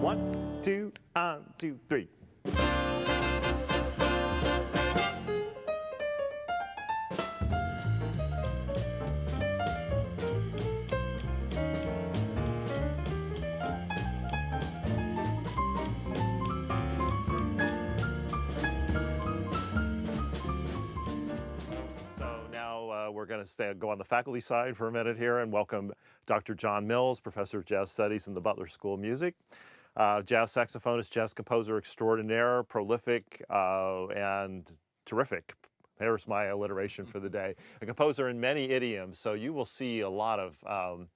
1, 2, 2, 3. We're going to go on the faculty side for a minute here and welcome Dr. John Mills, Professor of Jazz Studies in the Butler School of Music. Jazz saxophonist, jazz composer extraordinaire, prolific, and terrific. There's my alliteration for the day. A composer in many idioms, so you will see a lot of,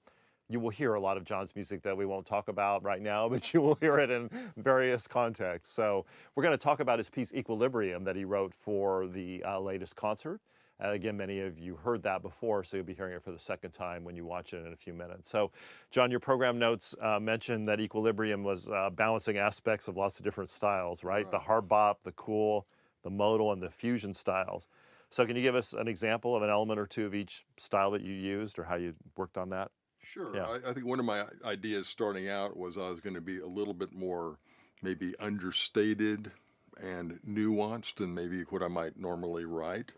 you will hear a lot of John's music that we won't talk about right now, but you will hear it in various contexts. So we're going to talk about his piece Equilibrium that he wrote for the latest concert. Again, many of you heard that before, so you'll be hearing it for the second time when you watch it in a few minutes. So, John, your program notes mentioned that Equilibrium was balancing aspects of lots of different styles, right? The hard bop, the cool, the modal, and the fusion styles. So can you give us an example of an element or two of each style that you used or how you worked on that? Sure. Yeah. I think one of my ideas starting out was I was going to be a little bit more maybe understated and nuanced than maybe what I might normally write.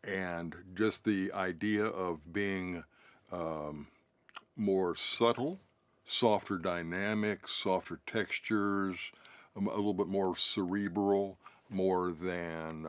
And just the idea of being more subtle, softer dynamics, softer textures, a little bit more cerebral, more than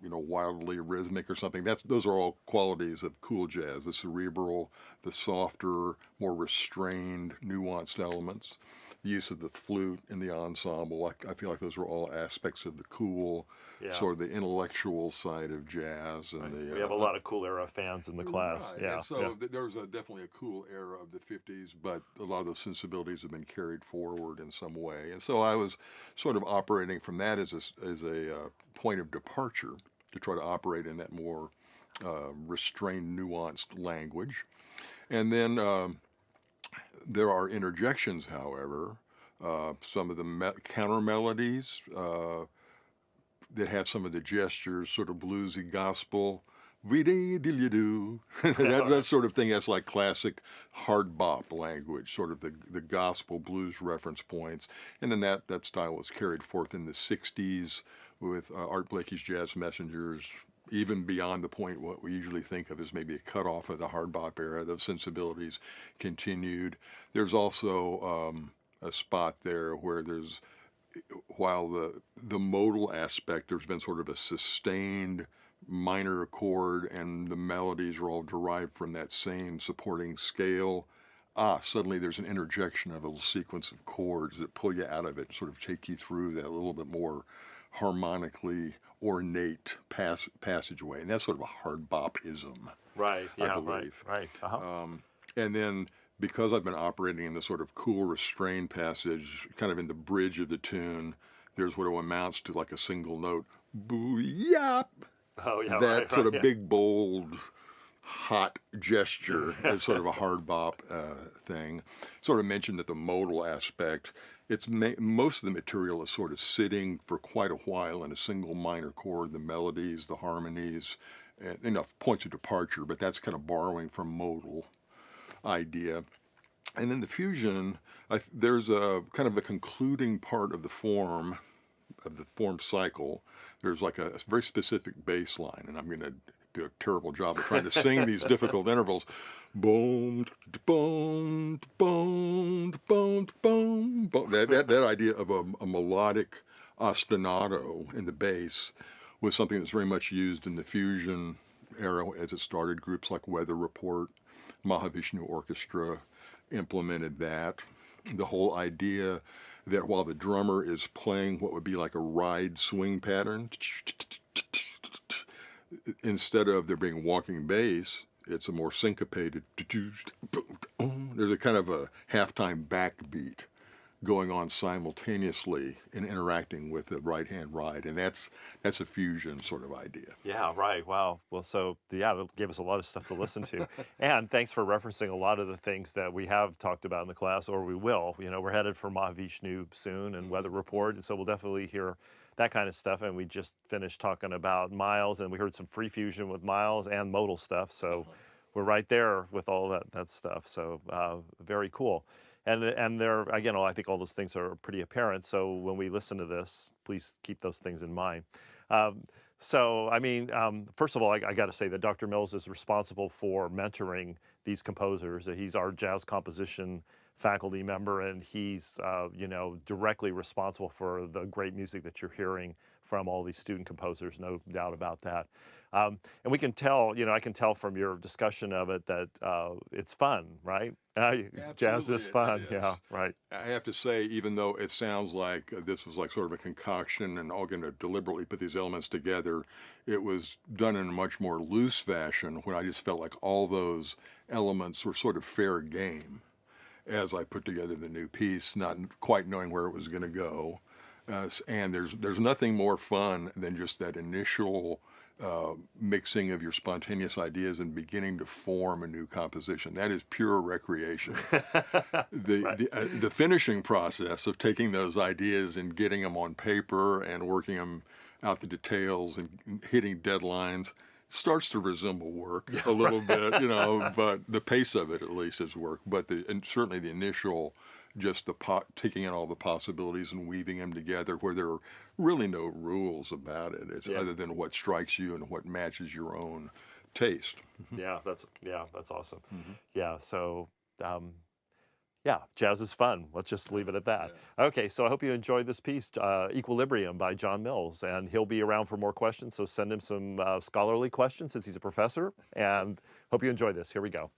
wildly rhythmic or something. Those are all qualities of cool jazz: the cerebral, the softer, more restrained, nuanced elements. The use of the flute in the ensemble, I feel like those are all aspects of the cool, sort of the intellectual side of jazz. And we have a lot of cool era fans in the class. Right. And so there's definitely a cool era of the 50s, but a lot of those sensibilities have been carried forward in some way. And so I was sort of operating from that as a point of departure to try to operate in that more restrained, nuanced language. And then there are interjections, however, some of the counter melodies that have some of the gestures, sort of bluesy gospel, that sort of thing. That's like classic hard bop language, sort of the gospel blues reference points. And then that style was carried forth in the 60s with Art Blakey's Jazz Messengers, even beyond the point what we usually think of as maybe a cutoff of the hard bop era. Those sensibilities continued. There's also a spot there where while the modal aspect, there's been sort of a sustained minor chord and the melodies are all derived from that same supporting scale. Suddenly there's an interjection of a little sequence of chords that pull you out of it, sort of take you through that little bit more harmonically ornate passageway, and that's sort of a hard bop-ism. Right. Yeah. I believe. Right. Uh-huh. And then because I've been operating in the sort of cool, restrained passage, kind of in the bridge of the tune, there's what amounts to like a single note, boo-yap. Oh yeah. That sort of big, bold, hot gesture is sort of a hard bop thing. Sort of mentioned that the modal aspect. Most of the material is sort of sitting for quite a while in a single minor chord, the melodies, the harmonies, enough points of departure, but that's kind of borrowing from modal idea. And then the fusion, there's a kind of the concluding part of the form cycle. There's like a very specific bass line, and I'm going to do a terrible job of trying to sing these difficult intervals. Boom, boom, boom, boom, boom, boom. That idea of a melodic ostinato in the bass was something that's very much used in the fusion era as it started. Groups like Weather Report, Mahavishnu Orchestra implemented that. The whole idea that while the drummer is playing what would be like a ride swing pattern, instead of there being walking bass, it's a more syncopated, there's a kind of a halftime backbeat going on simultaneously and interacting with the right-hand ride, and that's a fusion sort of idea. Yeah, right. Wow. Well, so that gave us a lot of stuff to listen to, and thanks for referencing a lot of the things that we have talked about in the class, or we will. We're headed for Mahavishnu soon and Weather Report, and so we'll definitely hear that kind of stuff. And we just finished talking about Miles, and we heard some free fusion with Miles and modal stuff. So we're right there with all that stuff. So very cool. and they're, again, I think all those things are pretty apparent. So when we listen to this, please keep those things in mind. Um, so, I mean, first of all, I got to say that Dr. Mills is responsible for mentoring these composers. He's our jazz composition faculty member, and he's, directly responsible for the great music that you're hearing from all these student composers, no doubt about that. And we can tell, I can tell from your discussion of it that it's fun, right? Jazz Absolutely, is it fun. is. Yeah, right. I have to say, even though it sounds like this was like sort of a concoction and all going to deliberately put these elements together, it was done in a much more loose fashion when I just felt like all those elements were sort of fair game as I put together the new piece, not quite knowing where it was going to go. And there's nothing more fun than just that initial mixing of your spontaneous ideas and beginning to form a new composition. That is pure recreation. The finishing process of taking those ideas and getting them on paper and working them out the details and hitting deadlines starts to resemble work a little bit, but the pace of it at least is work. But and certainly the initial, just taking in all the possibilities and weaving them together where there are really no rules about it. It's other than what strikes you and what matches your own taste. That's awesome. Yeah, so yeah, jazz is fun. Let's just leave it at that. Okay, so I hope you enjoyed this piece, Equilibrium by John Mills, and he'll be around for more questions, so send him some scholarly questions since he's a professor, and hope you enjoy this. Here we go.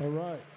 All right.